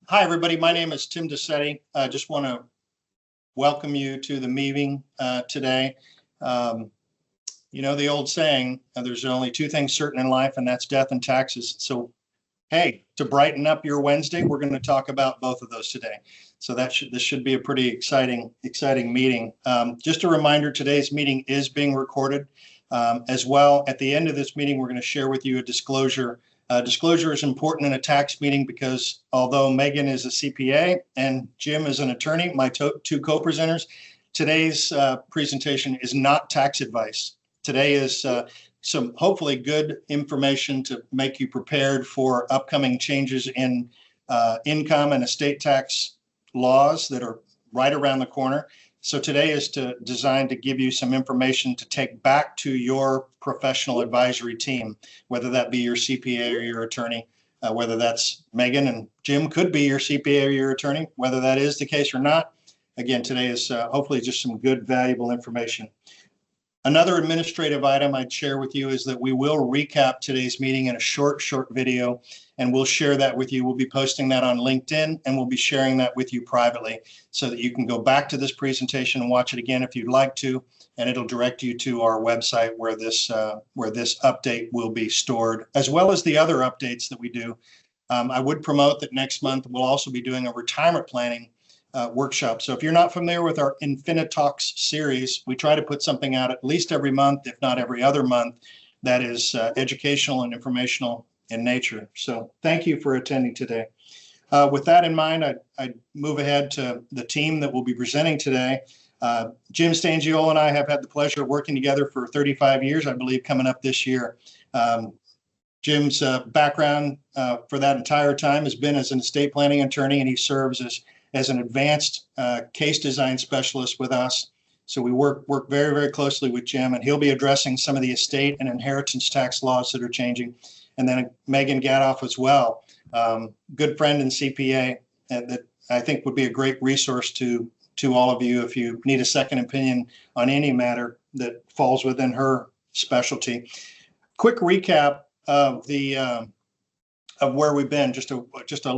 Hi, everybody. My name is Tim DeSetti. I just want to welcome you to the meeting today. You know the old saying, there's only two things certain in life, and that's death and taxes. So, hey, to brighten up your Wednesday, we're going to talk about both of those today. So this should be a pretty exciting meeting. Just a reminder, today's meeting is being recorded. As well, at the end of this meeting, we're going to share with you a disclosure. Disclosure is important in a tax meeting because although Megan is a CPA and Jim is an attorney, my two co-presenters, today's presentation is not tax advice. Today is some hopefully good information to make you prepared for upcoming changes in income and estate tax laws that are right around the corner. So today is designed to give you some information to take back to your professional advisory team, whether that be your CPA or your attorney, whether that's Megan and Jim could be your CPA or your attorney, whether that is the case or not. Again, today is hopefully just some good, valuable information. Another administrative item I'd share with you is that we will recap today's meeting in a short video, and we'll share that with you. We'll be posting that on LinkedIn, and we'll be sharing that with you privately so that you can go back to this presentation and watch it again if you'd like to, and it'll direct you to our website where this update will be stored, as well as the other updates that we do. I would promote that next month we'll also be doing a retirement planning workshop. So if you're not familiar with our InfiniTALKS series, we try to put something out at least every month, if not every other month, that is educational and informational in nature. So thank you for attending today. With that in mind, I'd move ahead to the team that will be presenting today. Jim Stangiola and I have had the pleasure of working together for 35 years, I believe, coming up this year. Jim's background for that entire time has been as an estate planning attorney, and he serves as an advanced case design specialist with us. So we work very, very closely with Jim, and he'll be addressing some of the estate and inheritance tax laws that are changing. And then Megan Gadoff as well, good friend and CPA that I think would be a great resource to all of you if you need a second opinion on any matter that falls within her specialty. Quick recap of of where we've been, just a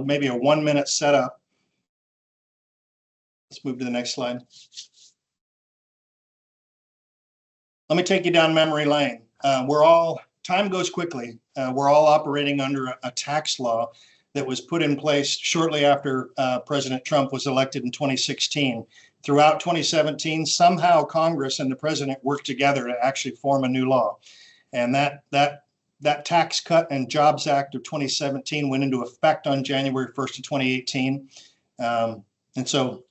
maybe a 1-minute setup. Let's move to the next slide. Let me take you down memory lane. Time goes quickly. We're all operating under a tax law that was put in place shortly after President Trump was elected in 2016. Throughout 2017, somehow Congress and the president worked together to actually form a new law. And that Tax Cut and Jobs Act of 2017 went into effect on January 1st of 2018. And so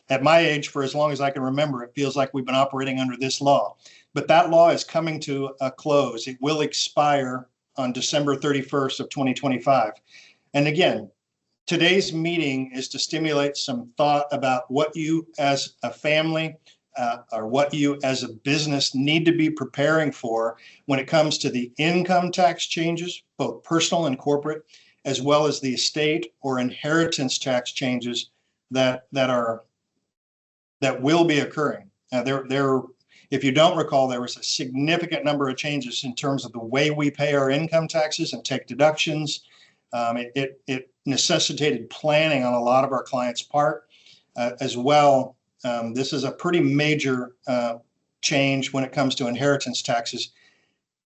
at my age, for as long as I can remember, it feels like we've been operating under this law. But that law is coming to a close. It will expire on December 31st of 2025. And again, today's meeting is to stimulate some thought about what you as a family or what you as a business need to be preparing for when it comes to the income tax changes, both personal and corporate, as well as the estate or inheritance tax changes that will be occurring. If you don't recall, there was a significant number of changes in terms of the way we pay our income taxes and take deductions. It necessitated planning on a lot of our clients' part as well. This is a pretty major change when it comes to inheritance taxes.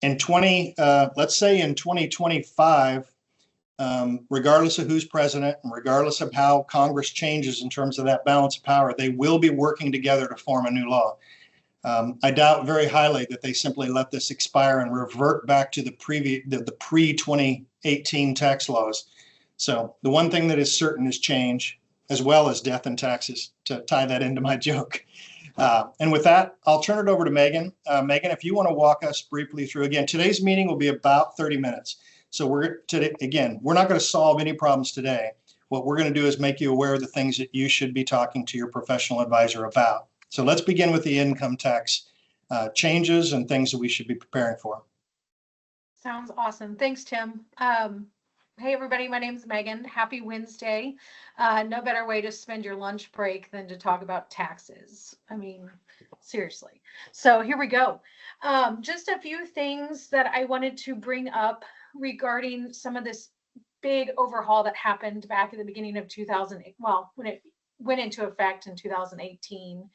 Let's say in 2025, regardless of who's president and regardless of how Congress changes in terms of that balance of power, they will be working together to form a new law. I doubt very highly that they simply let this expire and revert back to the pre-2018 tax laws. So the one thing that is certain is change, as well as death and taxes, to tie that into my joke. And with that, I'll turn it over to Megan. Megan, if you want to walk us briefly through, again, today's meeting will be about 30 minutes. So we're not going to solve any problems today. What we're going to do is make you aware of the things that you should be talking to your professional advisor about. So let's begin with the income tax changes and things that we should be preparing for. Sounds awesome. Thanks, Tim. Hey, everybody. My name is Megan. Happy Wednesday. No better way to spend your lunch break than to talk about taxes. I mean, seriously. So here we go. Just a few things that I wanted to bring up regarding some of this big overhaul that happened back at the beginning of 2008. Well, when it went into effect in 2018,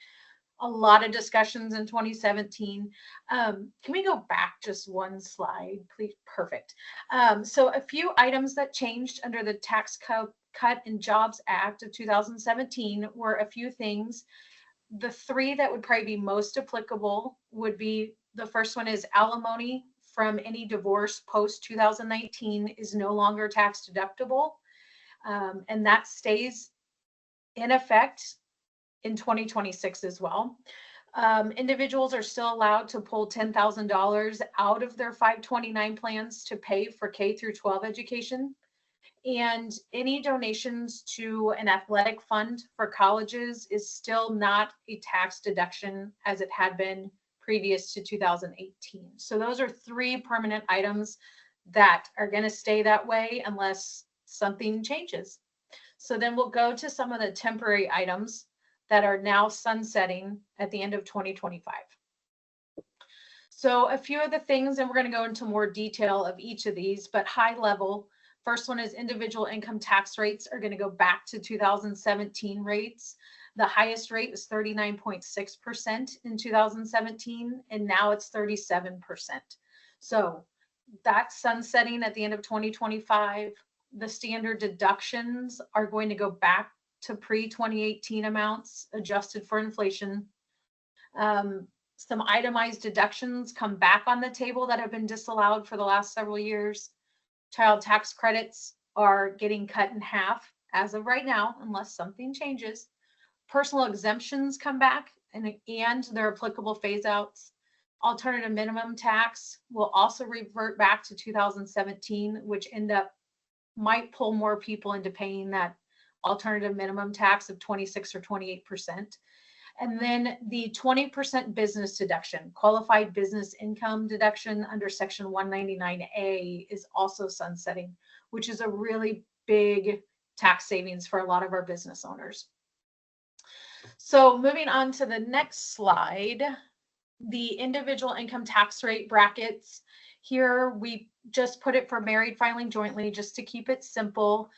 a lot of discussions in 2017. Can we go back just one slide, please? Perfect. So a few items that changed under the Tax Cut and Jobs Act of 2017 were a few things. The three that would probably be most applicable would be, the first one is alimony from any divorce post 2019 is no longer tax deductible. And that stays in effect in 2026 as well. Individuals are still allowed to pull $10,000 out of their 529 plans to pay for K through 12 education. And any donations to an athletic fund for colleges is still not a tax deduction as it had been previous to 2018. So those are three permanent items that are going to stay that way unless something changes. So then we'll go to some of the temporary items that are now sunsetting at the end of 2025. So a few of the things, and we're going to go into more detail of each of these, but high level, first one is individual income tax rates are going to go back to 2017 rates. The highest rate was 39.6% in 2017, and now it's 37%. So that's sunsetting at the end of 2025. The standard deductions are going to go back to pre-2018 amounts adjusted for inflation. Some itemized deductions come back on the table that have been disallowed for the last several years. Child tax credits are getting cut in half as of right now, unless something changes. Personal exemptions come back and their applicable phase outs. Alternative minimum tax will also revert back to 2017, which might pull more people into paying that alternative minimum tax of 26 or 28%. And then the 20% business deduction, qualified business income deduction under section 199A is also sunsetting, which is a really big tax savings for a lot of our business owners. So moving on to the next slide, the individual income tax rate brackets. Here we just put it for married filing jointly just to keep it simple.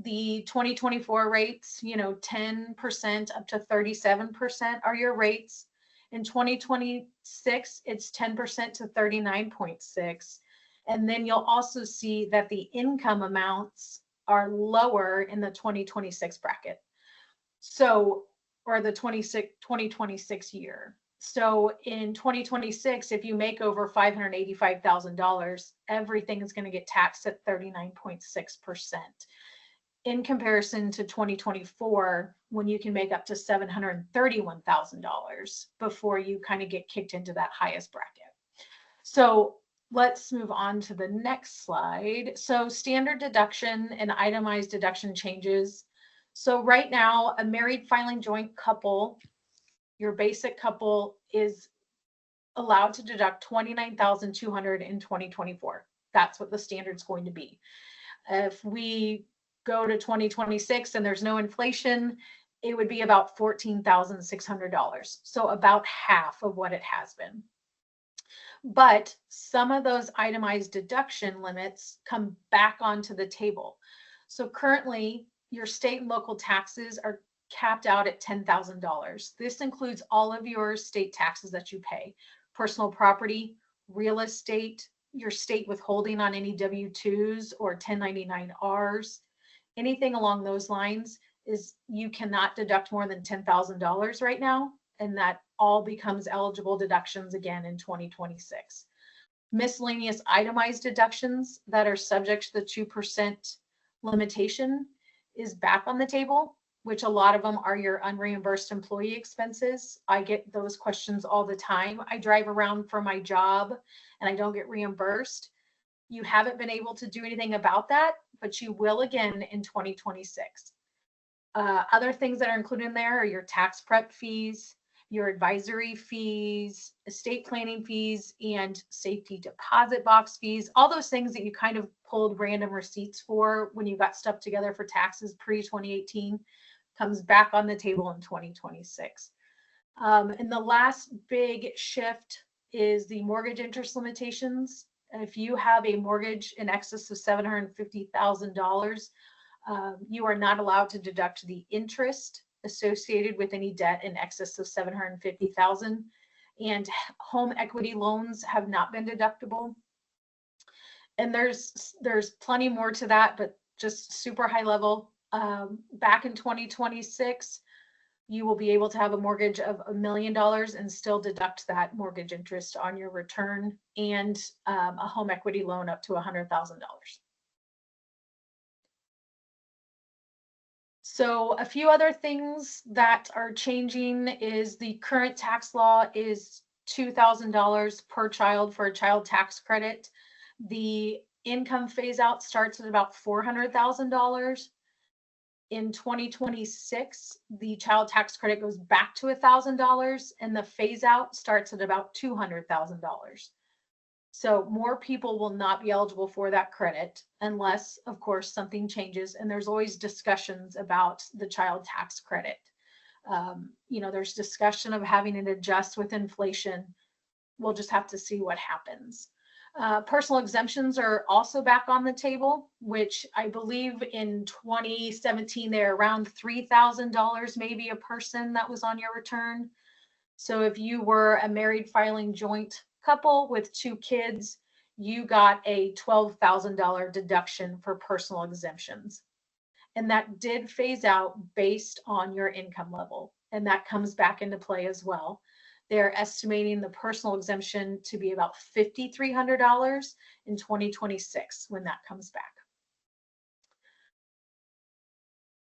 The 2024 rates, 10% up to 37% are your rates. In 2026, it's 10% to 39.6. And then you'll also see that the income amounts are lower in the 2026 bracket. So, or the 2026 year. So in 2026, if you make over $585,000, everything is going to get taxed at 39.6%. In comparison to 2024, when you can make up to $731,000 before you kind of get kicked into that highest bracket. So let's move on to the next slide. So standard deduction and itemized deduction changes. So right now, a married filing joint couple, your basic couple is allowed to deduct $29,200 in 2024. That's what the standard's going to be. If we go to 2026 and there's no inflation, it would be about $14,600. So about half of what it has been. But some of those itemized deduction limits come back onto the table. So currently, your state and local taxes are capped out at $10,000. This includes all of your state taxes that you pay, personal property, real estate, your state withholding on any W-2s or 1099-Rs, anything along those lines is you cannot deduct more than $10,000 right now, and that all becomes eligible deductions again in 2026. Miscellaneous itemized deductions that are subject to the 2% limitation is back on the table, which a lot of them are your unreimbursed employee expenses. I get those questions all the time. I drive around for my job and I don't get reimbursed. You haven't been able to do anything about that, but you will again in 2026. Other things that are included in there are your tax prep fees, your advisory fees, estate planning fees, and safety deposit box fees, all those things that you kind of pulled random receipts for when you got stuff together for taxes pre-2018 comes back on the table in 2026. And the last big shift is the mortgage interest limitations. If you have a mortgage in excess of $750,000, you are not allowed to deduct the interest associated with any debt in excess of $750,000, and home equity loans have not been deductible. And there's plenty more to that, but just super high level. Back in 2026, you will be able to have a mortgage of $1 million and still deduct that mortgage interest on your return, and a home equity loan up to $100,000. So a few other things that are changing is the current tax law is $2,000 per child for a child tax credit. The income phase out starts at about $400,000. In 2026, the child tax credit goes back to $1,000, and the phase out starts at about $200,000. So more people will not be eligible for that credit unless, of course, something changes. And there's always discussions about the child tax credit. There's discussion of having it adjust with inflation. We'll just have to see what happens. Personal exemptions are also back on the table, which I believe in 2017, they're around $3,000 maybe a person that was on your return. So if you were a married filing joint couple with 2 kids, you got a $12,000 deduction for personal exemptions. And that did phase out based on your income level. And that comes back into play as well. They're estimating the personal exemption to be about $5,300 in 2026 when that comes back.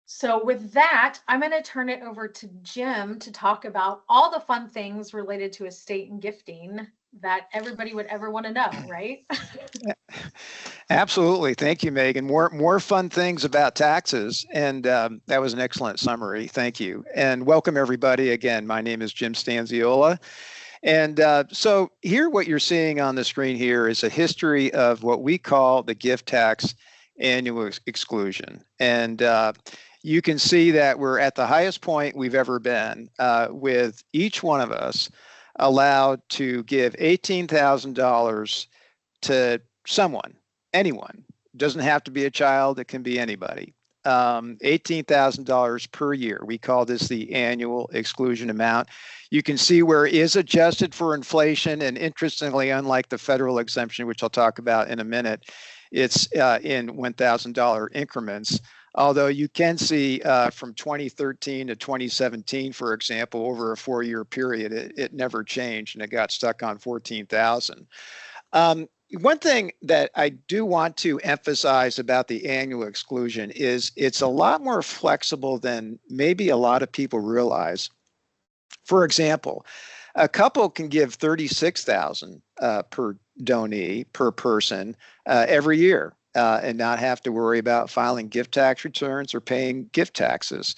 So with that, I'm going to turn it over to Jim to talk about all the fun things related to estate and gifting that everybody would ever want to know, right? Absolutely. Thank you, Megan. More fun things about taxes. And that was an excellent summary. Thank you. And welcome, everybody. Again, my name is Jim Stanziola. And so here, what you're seeing on the screen here is a history of what we call the gift tax annual exclusion. And you can see that we're at the highest point we've ever been, with each one of us allowed to give $18,000 to someone, anyone. Doesn't have to be a child, it can be anybody. $18,000 per year. We call this the annual exclusion amount. You can see where it is adjusted for inflation, and interestingly, unlike the federal exemption, which I'll talk about in a minute, it's in $1,000 increments. Although you can see from 2013 to 2017, for example, over a 4-year period, it never changed, and it got stuck on 14,000. One thing that I do want to emphasize about the annual exclusion is it's a lot more flexible than maybe a lot of people realize. For example, a couple can give $36,000 per donee per person every year. And not have to worry about filing gift tax returns or paying gift taxes,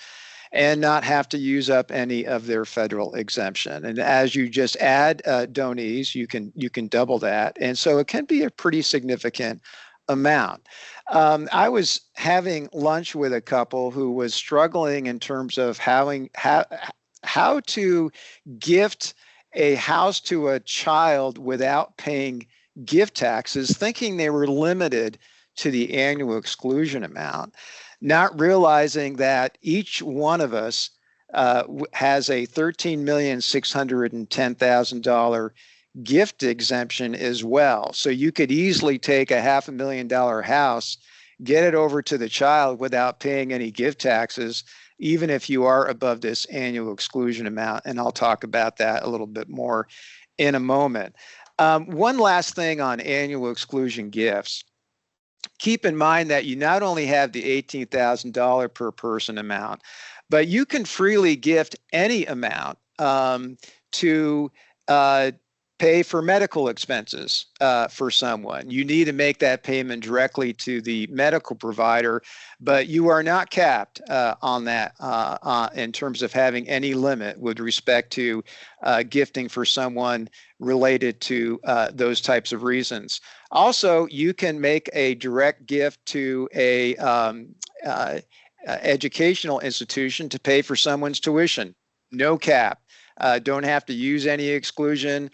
and not have to use up any of their federal exemption. And as you just add donees, you can double that. And so it can be a pretty significant amount. I was having lunch with a couple who was struggling in terms of how to gift a house to a child without paying gift taxes, thinking they were limited to the annual exclusion amount, not realizing that each one of us has a $13,610,000 gift exemption as well. So you could easily take a $500,000 house, get it over to the child without paying any gift taxes, even if you are above this annual exclusion amount. And I'll talk about that a little bit more in a moment. One last thing on annual exclusion gifts. Keep in mind that you not only have the $18,000 per person amount, but you can freely gift any amount to pay for medical expenses for someone. You need to make that payment directly to the medical provider, but you are not capped on that in terms of having any limit with respect to gifting for someone related to those types of reasons. Also, you can make a direct gift to a educational institution to pay for someone's tuition. No cap. don't have to use any exclusion.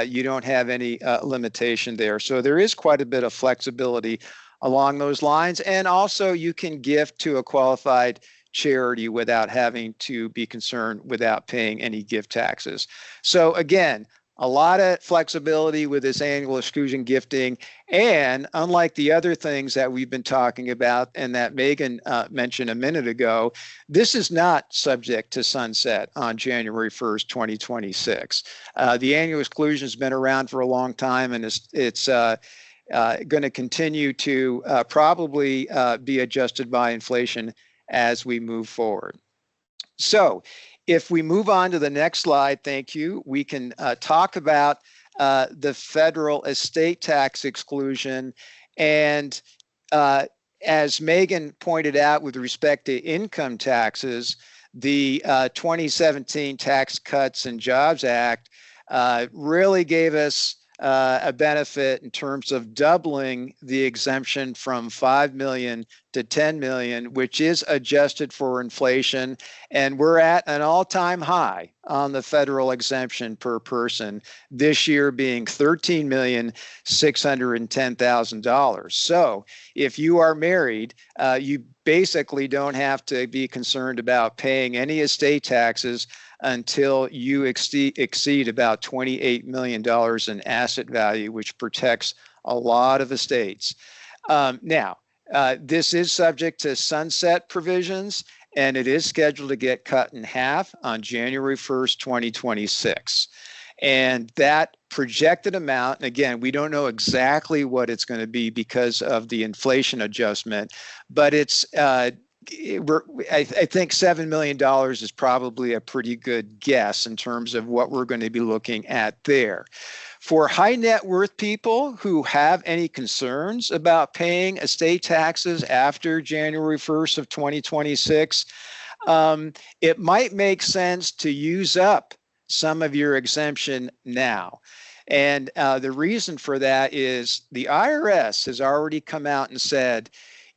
You don't have any limitation there. So there is quite a bit of flexibility along those lines. And also you can gift to a qualified charity without having to be concerned without paying any gift taxes. So again, a lot of flexibility with this annual exclusion gifting. And unlike the other things that we've been talking about and that Megan mentioned a minute ago, this is not subject to sunset on January 1st, 2026. The annual exclusion has been around for a long time, and it's going to continue to probably be adjusted by inflation as we move forward. So if we move on to the next slide, thank you, we can talk about the federal estate tax exclusion. And as Megan pointed out with respect to income taxes, the 2017 Tax Cuts and Jobs Act really gave us a benefit in terms of doubling the exemption from 5 million to 10 million, which is adjusted for inflation. And we're at an all-time high on the federal exemption per person, this year being $13,610,000. So if you are married, you basically don't have to be concerned about paying any estate taxes until you exceed about $28 million in asset value, which protects a lot of estates. Now, this is subject to sunset provisions, and it is scheduled to get cut in half on January 1st, 2026. And that projected amount, and again, we don't know exactly what it's going to be because of the inflation adjustment, but it's I think $7 million is probably a pretty good guess in terms of what we're going to be looking at there. For high net worth people who have any concerns about paying estate taxes after January 1st of 2026, it might make sense to use up some of your exemption now. And the reason for that is the IRS has already come out and said,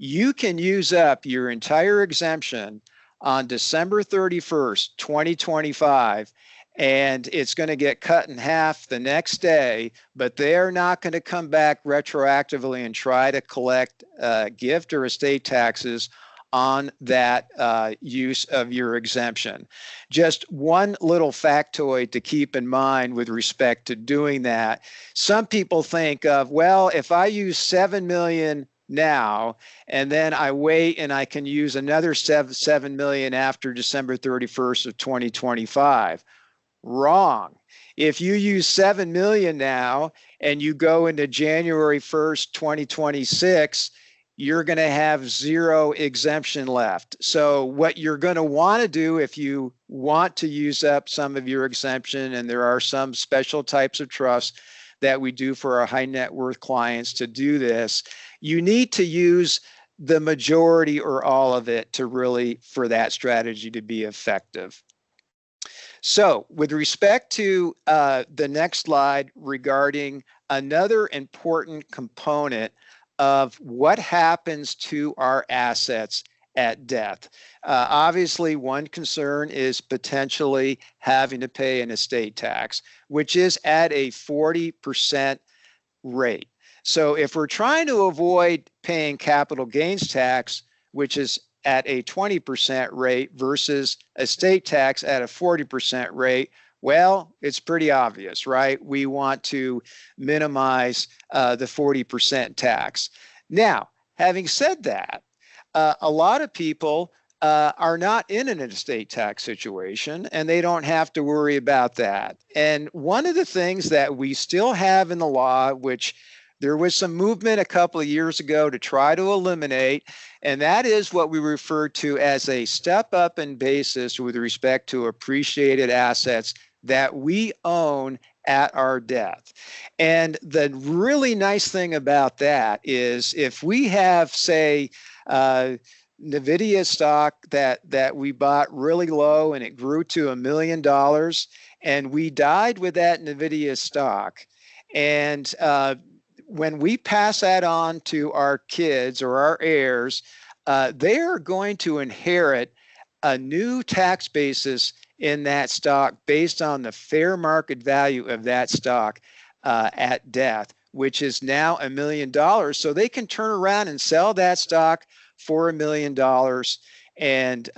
you can use up your entire exemption on December 31st, 2025, and it's going to get cut in half the next day, but they're not going to come back retroactively and try to collect gift or estate taxes on that use of your exemption. Just one little factoid to keep in mind with respect to doing that. Some people think of, well, if I use 7 million now, and then I wait and I can use another 7 million after December 31st of 2025. Wrong. If you use 7 million now and you go into January 1st, 2026, you're going to have zero exemption left. So what you're going to want to do if you want to use up some of your exemption, and there are some special types of trusts that we do for our high net worth clients to do this, you need to use the majority or all of it to really, for that strategy to be effective. So with respect to the next slide regarding another important component of what happens to our assets at death. Obviously, one concern is potentially having to pay an estate tax, which is at a 40% rate. So if we're trying to avoid paying capital gains tax, which is at a 20% rate versus estate tax at a 40% rate, well, it's pretty obvious, right? We want to minimize the 40% tax. Now, having said that, a lot of people are not in an estate tax situation, and they don't have to worry about that. And one of the things that we still have in the law, which there was some movement a couple of years ago to try to eliminate, and that is what we refer to as a step up in basis with respect to appreciated assets that we own at our death. And the really nice thing about that is if we have, say, NVIDIA stock that we bought really low and it grew to $1 million, and we died with that NVIDIA stock, and when we pass that on to our kids or our heirs, they are going to inherit a new tax basis in that stock based on the fair market value of that stock at death, which is now $1 million. So they can turn around and sell that stock for $1 million and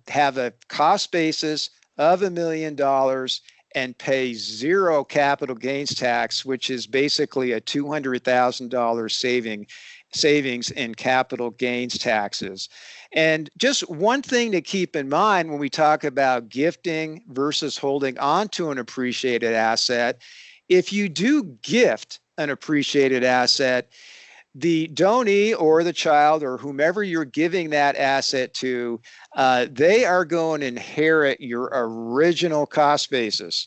have a cost basis of $1 million and pay zero capital gains tax, which is basically a $200,000 savings in capital gains taxes. And just one thing to keep in mind when we talk about gifting versus holding on to an appreciated asset, if you do gift an appreciated asset, the donee or the child or whomever you're giving that asset to, they are going to inherit your original cost basis.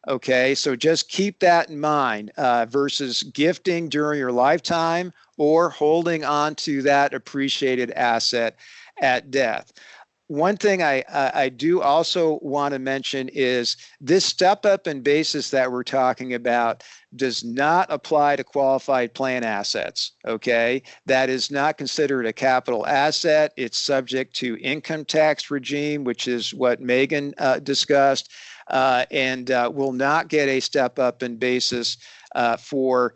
Okay, so just keep that in mind versus gifting during your lifetime or holding on to that appreciated asset at death. One thing I do also want to mention is this step up in basis that we're talking about does not apply to qualified plan assets. Okay, that is not considered a capital asset. It's subject to income tax regime, which is what Megan discussed, and will not get a step up in basis for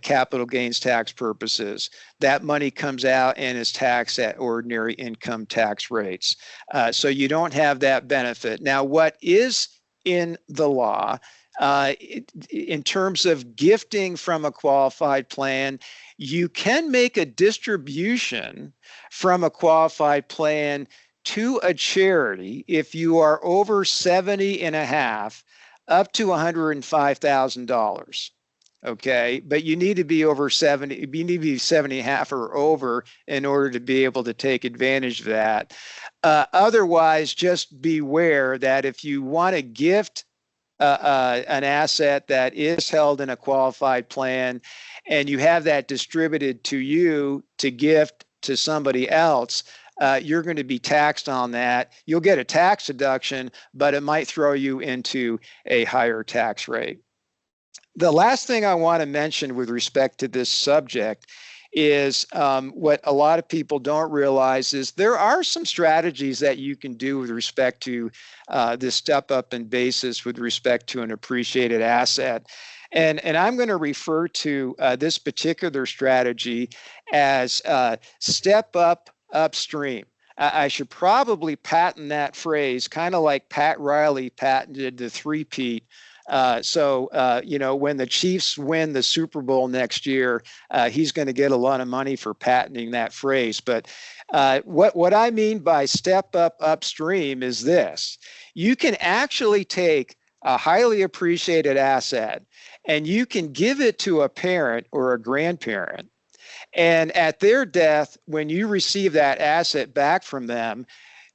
capital gains tax purposes. That money comes out and is taxed at ordinary income tax rates. So you don't have that benefit. Now, what is in the law in terms of gifting from a qualified plan, you can make a distribution from a qualified plan to a charity if you are over 70 and a half up to $105,000. Okay, but you need to be over 70, you need to be 70 and a half or over in order to be able to take advantage of that. Otherwise, just beware that if you want to gift an asset that is held in a qualified plan and you have that distributed to you to gift to somebody else, you're going to be taxed on that. You'll get a tax deduction, but it might throw you into a higher tax rate. The last thing I want to mention with respect to this subject is what a lot of people don't realize is there are some strategies that you can do with respect to this step up in basis with respect to an appreciated asset. And I'm going to refer to this particular strategy as step up upstream. I should probably patent that phrase, kind of like Pat Riley patented the three-peat. You know, when the Chiefs win the Super Bowl next year, he's going to get a lot of money for patenting that phrase. But what I mean by step up upstream is this. You can actually take a highly appreciated asset and you can give it to a parent or a grandparent. And at their death, when you receive that asset back from them,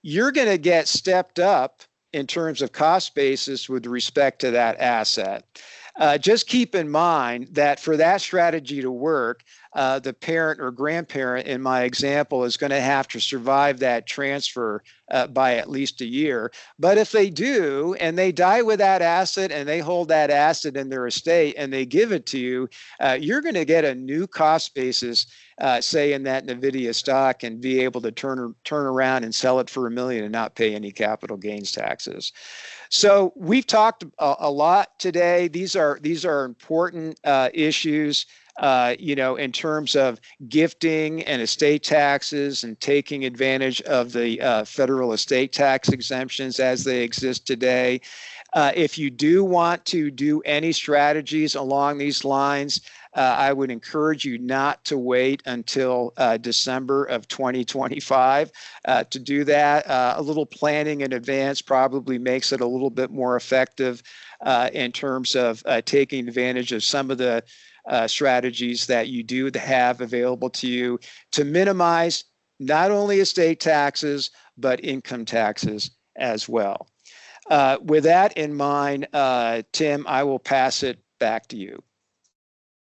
you're going to get stepped up in terms of cost basis with respect to that asset. Just keep in mind that for that strategy to work, the parent or grandparent in my example is going to have to survive that transfer by at least a year. But if they do, and they die with that asset and they hold that asset in their estate and they give it to you, you're going to get a new cost basis, say in that NVIDIA stock, and be able to turn around and sell it for $1 million and not pay any capital gains taxes. So we've talked a lot today. These are important issues, you know, in terms of gifting and estate taxes and taking advantage of the federal estate tax exemptions as they exist today. If you do want to do any strategies along these lines, I would encourage you not to wait until December of 2025 to do that. A little planning in advance probably makes it a little bit more effective in terms of taking advantage of some of the strategies that you do have available to you to minimize not only estate taxes, but income taxes as well. With that in mind, Tim, I will pass it back to you.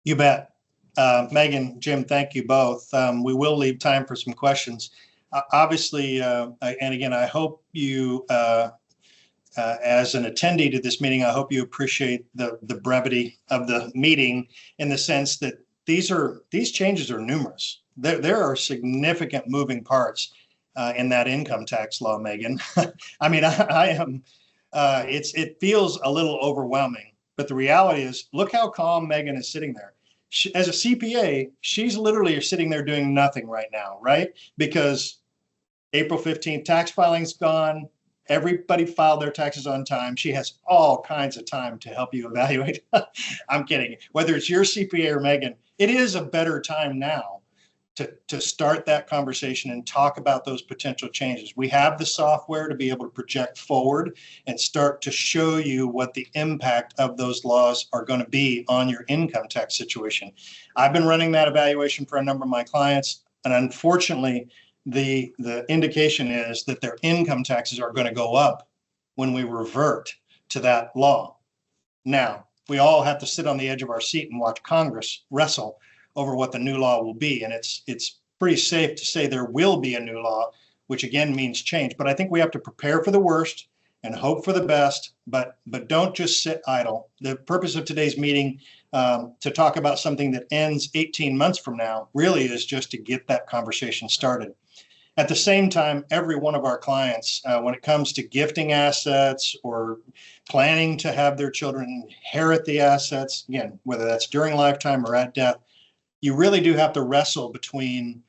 You bet. Megan, Jim, thank you both. We will leave time for some questions. Obviously, and again, I hope you, as an attendee to this meeting, I hope you appreciate the brevity of the meeting in the sense that these changes are numerous. There are significant moving parts. in that income tax law, Megan. I mean, I am, it feels a little overwhelming, but the reality is, look how calm Megan is sitting there. As a CPA, she's literally sitting there doing nothing right now, right? Because April 15th tax filing's gone. Everybody filed their taxes on time. She has all kinds of time to help you evaluate. I'm kidding. Whether it's your CPA or Megan, it is a better time now to start that conversation and talk about those potential changes. We have the software to be able to project forward and start to show you what the impact of those laws are going to be on your income tax situation. I've been running that evaluation for a number of my clients, and unfortunately, the indication is that their income taxes are going to go up when we revert to that law. Now, we all have to sit on the edge of our seat and watch Congress wrestle over what the new law will be. And it's pretty safe to say there will be a new law, which again means change. But I think we have to prepare for the worst and hope for the best, but don't just sit idle. The purpose of today's meeting to talk about something that ends 18 months from now really is just to get that conversation started. At the same time, every one of our clients, when it comes to gifting assets or planning to have their children inherit the assets, again, whether that's during lifetime or at death, you really do have to wrestle between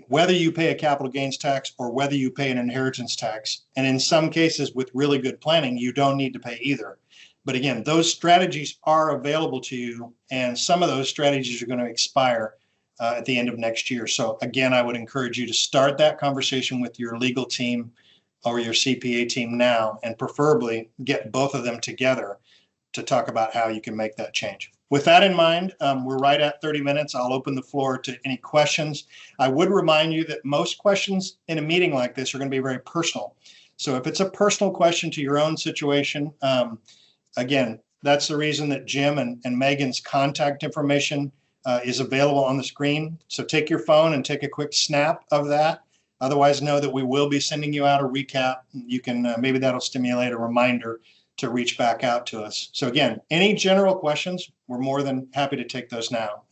whether you pay a capital gains tax or whether you pay an inheritance tax. And in some cases, with really good planning, you don't need to pay either. But again, those strategies are available to you, and some of those strategies are going to expire at the end of next year. So again, I would encourage you to start that conversation with your legal team or your CPA team now, and preferably get both of them together to talk about how you can make that change. With that in mind, we're right at 30 minutes. I'll open the floor to any questions. I would remind you that most questions in a meeting like this are going to be very personal. So if it's a personal question to your own situation, again, that's the reason that Jim and Megan's contact information is available on the screen. So take your phone and take a quick snap of that. Otherwise, know that we will be sending you out a recap. You can, maybe that'll stimulate a reminder to reach back out to us. So again, any general questions, we're more than happy to take those now.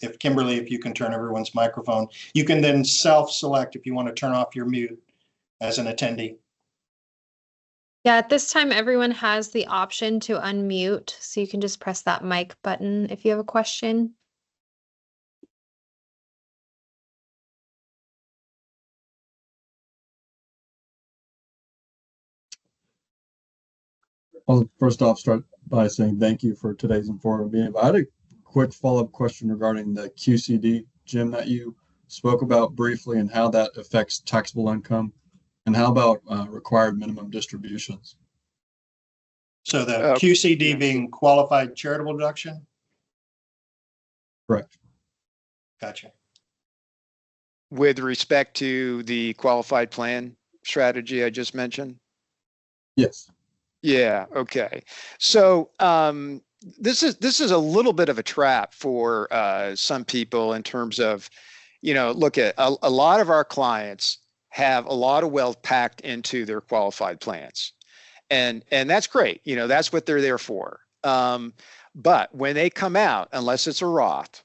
If Kimberly, if you can turn everyone's microphone, you can then self-select if you want to turn off your mute as an attendee. Yeah, at this time, everyone has the option to unmute, so you can just press that mic button if you have a question. I'll first off start by saying thank you for today's informative meeting. I had a quick follow-up question regarding the QCD, Jim, that you spoke about briefly, and how that affects taxable income, and how about required minimum distributions? So the QCD being qualified charitable deduction? Correct. Gotcha. With respect to the qualified plan strategy I just mentioned? Yes. Yeah, okay. So this is a little bit of a trap for some people in terms of, look at a lot of our clients have a lot of wealth packed into their qualified plans. And that's great. That's what they're there for. But when they come out, unless it's a Roth,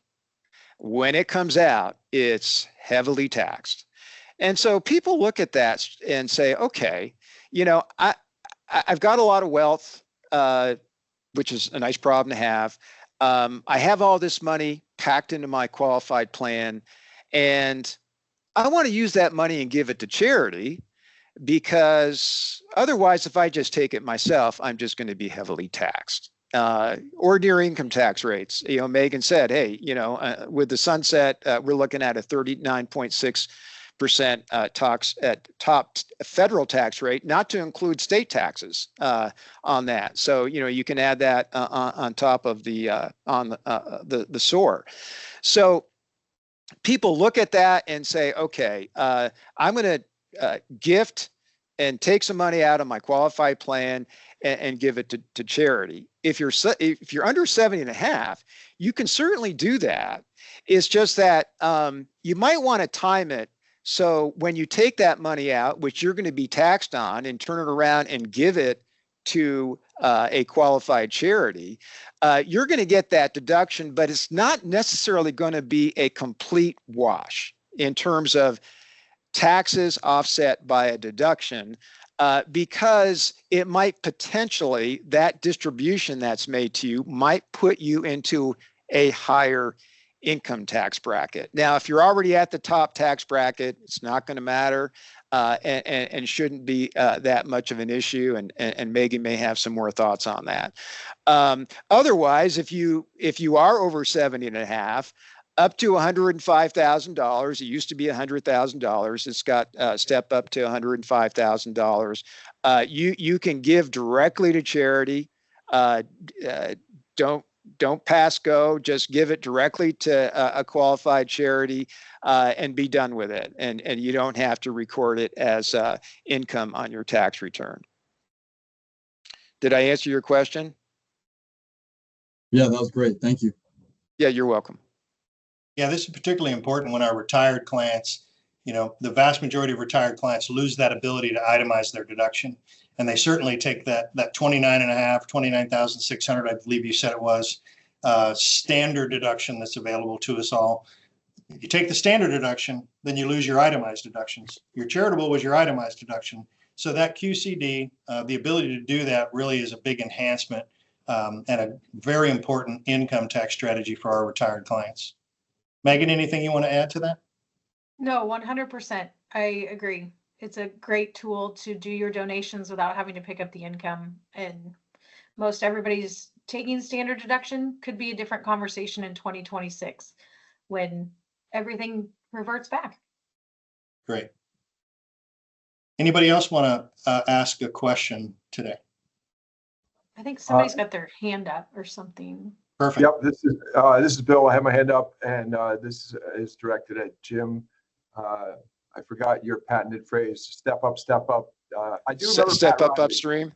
when it comes out, it's heavily taxed. And so people look at that and say, okay, I've got a lot of wealth, which is a nice problem to have. I have all this money packed into my qualified plan, and I want to use that money and give it to charity, because otherwise, if I just take it myself, I'm just going to be heavily taxed. Ordinary income tax rates. Megan said, hey, with the sunset, we're looking at a 39.6% top federal tax rate, not to include state taxes on that. So you can add that on top of the SOAR. So people look at that and say, okay, I'm going to gift and take some money out of my qualified plan and give it to charity. If you're under 70 and a half, you can certainly do that. It's just that you might want to time it. So when you take that money out, which you're going to be taxed on, and turn it around and give it to a qualified charity, you're going to get that deduction, but it's not necessarily going to be a complete wash in terms of taxes offset by a deduction, because it might potentially, that distribution that's made to you might put you into a higher income tax bracket. Now, if you're already at the top tax bracket, it's not going to matter, and shouldn't be that much of an issue. And Megan may have some more thoughts on that. Otherwise, if you are over 70 and a half, up to $105,000, it used to be $100,000. It's got step up to $105,000. You can give directly to charity. Don't pass go, just give it directly to a qualified charity, and be done with it. And you don't have to record it as income on your tax return. Did I answer your question? Yeah, that was great. Thank you. Yeah, you're welcome. Yeah, this is particularly important when our retired clients, the vast majority of retired clients lose that ability to itemize their deduction. And they certainly take that 29,600, I believe you said it was, standard deduction that's available to us all. If you take the standard deduction, then you lose your itemized deductions. Your charitable was your itemized deduction. So that QCD, the ability to do that really is a big enhancement, and a very important income tax strategy for our retired clients. Megan, anything you want to add to that? No, 100%. I agree. It's a great tool to do your donations without having to pick up the income. And most everybody's taking standard deduction. Could be a different conversation in 2026 when everything reverts back. Great. Anybody else want to ask a question today? I think somebody's got their hand up or something. Perfect. Yep, this is Bill. I have my hand up, and this is directed at Jim. I forgot your patented phrase, step up, step up. I do remember Step Pat up Riley. upstream.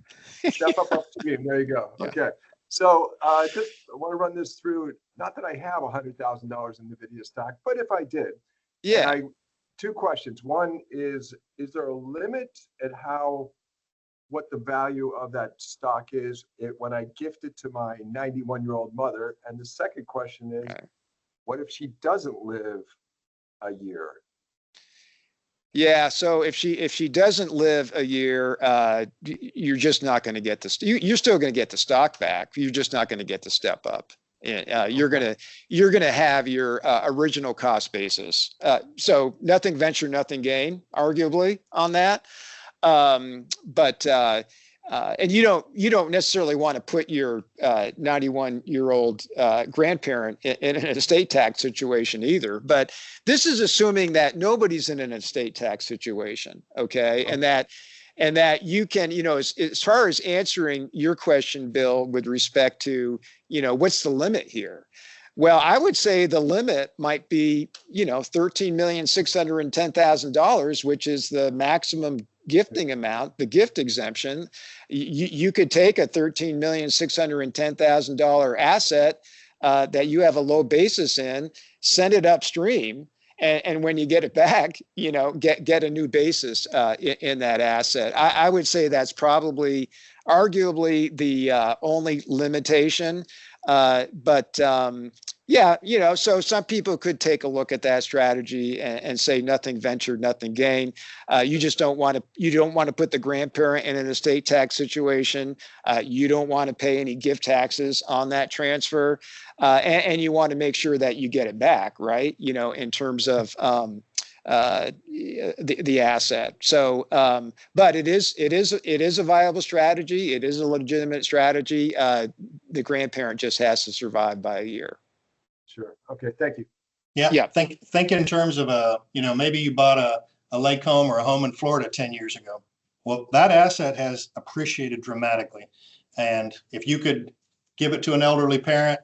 Step up upstream. There you go. Yeah. Okay. So just I want to run this through. Not that I have $100,000 in NVIDIA stock, but if I did, Yeah. two questions. One is there a limit at what the value of that stock is when I gift it to my 91-year-old mother? And the second question is, Okay. what if she doesn't live a year? Yeah, so if she doesn't live a year, you're just not going to get this. You're still going to get the stock back. You're just not going to get the step up. You're gonna have your original cost basis. So nothing venture, nothing gain, arguably on that. And you don't necessarily want to put your 91-year-old grandparent in an estate tax situation either. But this is assuming that nobody's in an estate tax situation, okay? And that you can, as far as answering your question, Bill, with respect to, what's the limit here? Well, I would say the limit might be, $13,610,000, which is the maximum gifting amount, the gift exemption. You could take a $13,610,000 asset that you have a low basis in, send it upstream, and when you get it back, get a new basis in that asset. I would say that's probably, arguably, the only limitation. Yeah, so some people could take a look at that strategy and say nothing ventured, nothing gained. You don't want to put the grandparent in an estate tax situation. You don't want to pay any gift taxes on that transfer. And you want to make sure that you get it back, right? In terms of the asset. So, but it is a viable strategy. It is a legitimate strategy. The grandparent just has to survive by a year. Sure. Okay. Thank you. Yeah. Think in terms of maybe you bought a lake home or a home in Florida 10 years ago. Well, that asset has appreciated dramatically. And if you could give it to an elderly parent,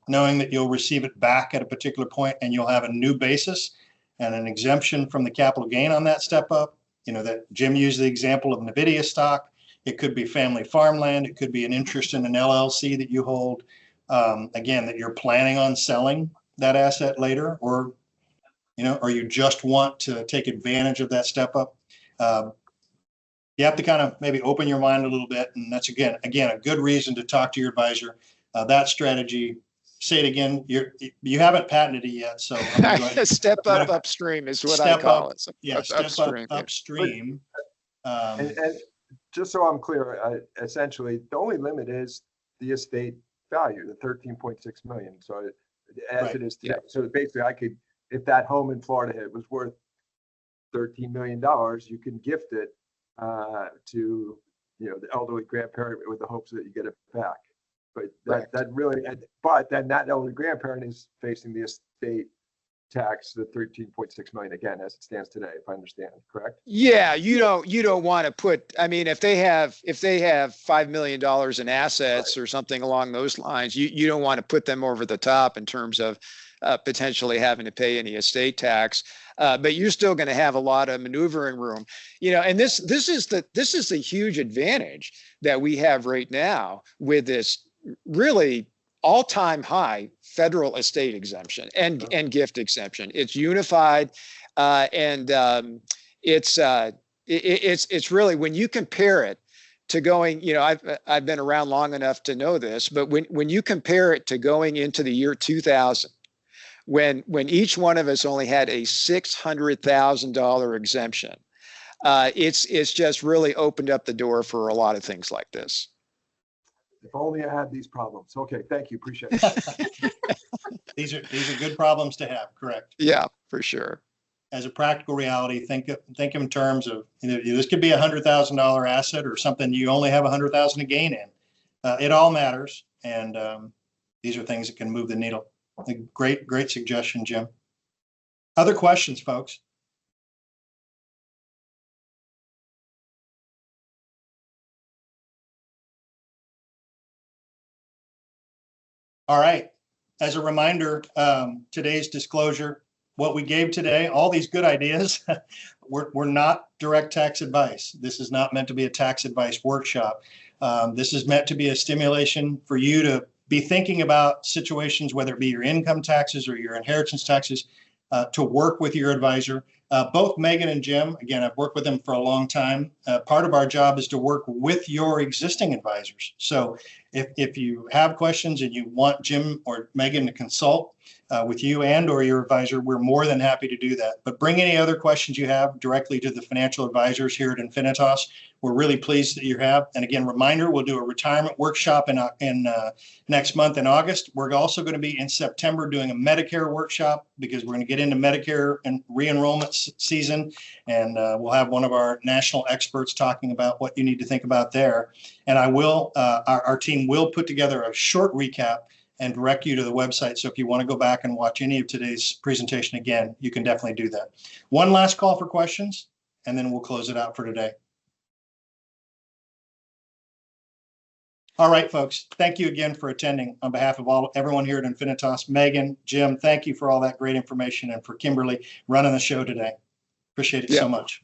knowing that you'll receive it back at a particular point and you'll have a new basis and an exemption from the capital gain on that step up, that Jim used the example of NVIDIA stock. It could be family farmland. It could be an interest in an LLC that you hold. Again, that you're planning on selling that asset later, or you just want to take advantage of that step up. You have to kind of maybe open your mind a little bit. And that's again, a good reason to talk to your advisor. That strategy say it again. You haven't patented it yet, so I'm gonna go ahead. Step up upstream is what I Step call up, it. Yeah, step Upstream, up yeah. upstream. And just so I'm clear, essentially, the only limit is the estate value, the 13.6 million. So as Right. it is today. So basically, I could, if that home in Florida was worth $13 million, you can gift it to the elderly grandparent with the hopes that you get it back. But that really, but then that elderly grandparent is facing the estate tax, the 13.6 million again, as it stands today, if I understand, correct? Yeah, you don't want to put, I mean, if they have $5 million in assets or something along those lines, you don't want to put them over the top in terms of potentially having to pay any estate tax. But you're still going to have a lot of maneuvering room, and this is the huge advantage that we have right now with this really all-time high federal estate exemption and gift exemption. It's unified, and it's really, when you compare it to going, I've been around long enough to know this, but when you compare it to going into the year 2000, when each one of us only had a $600,000 exemption, it's just really opened up the door for a lot of things like this. If only I had these problems. Okay, thank you, appreciate it. These are good problems to have, correct? Yeah, for sure. As a practical reality, think in terms of, this could be $100,000 asset or something you only have 100,000 to gain in. It all matters, and these are things that can move the needle. Great suggestion, Jim. Other questions, folks? All right. As a reminder, today's disclosure, what we gave today, all these good ideas, we're not direct tax advice. This is not meant to be a tax advice workshop. This is meant to be a stimulation for you to be thinking about situations, whether it be your income taxes or your inheritance taxes, to work with your advisor. Both Megan and Jim, again, I've worked with them for a long time. Part of our job is to work with your existing advisors. So if you have questions and you want Jim or Megan to consult with you and or your advisor, we're more than happy to do that. But bring any other questions you have directly to the financial advisors here at InfiniTALKS. We're really pleased that you have. And again, reminder, we'll do a retirement workshop in next month in August. We're also going to be in September doing a Medicare workshop, because we're going to get into Medicare and re-enrollment season. And we'll have one of our national experts talking about what you need to think about there. And our team will put together a short recap and direct you to the website. So if you want to go back and watch any of today's presentation again, you can definitely do that. One last call for questions, and then we'll close it out for today. All right, folks, thank you again for attending. On behalf of everyone here at InfiniTALKS, Megan, Jim, thank you for all that great information, and for Kimberly running the show today. Appreciate it so much.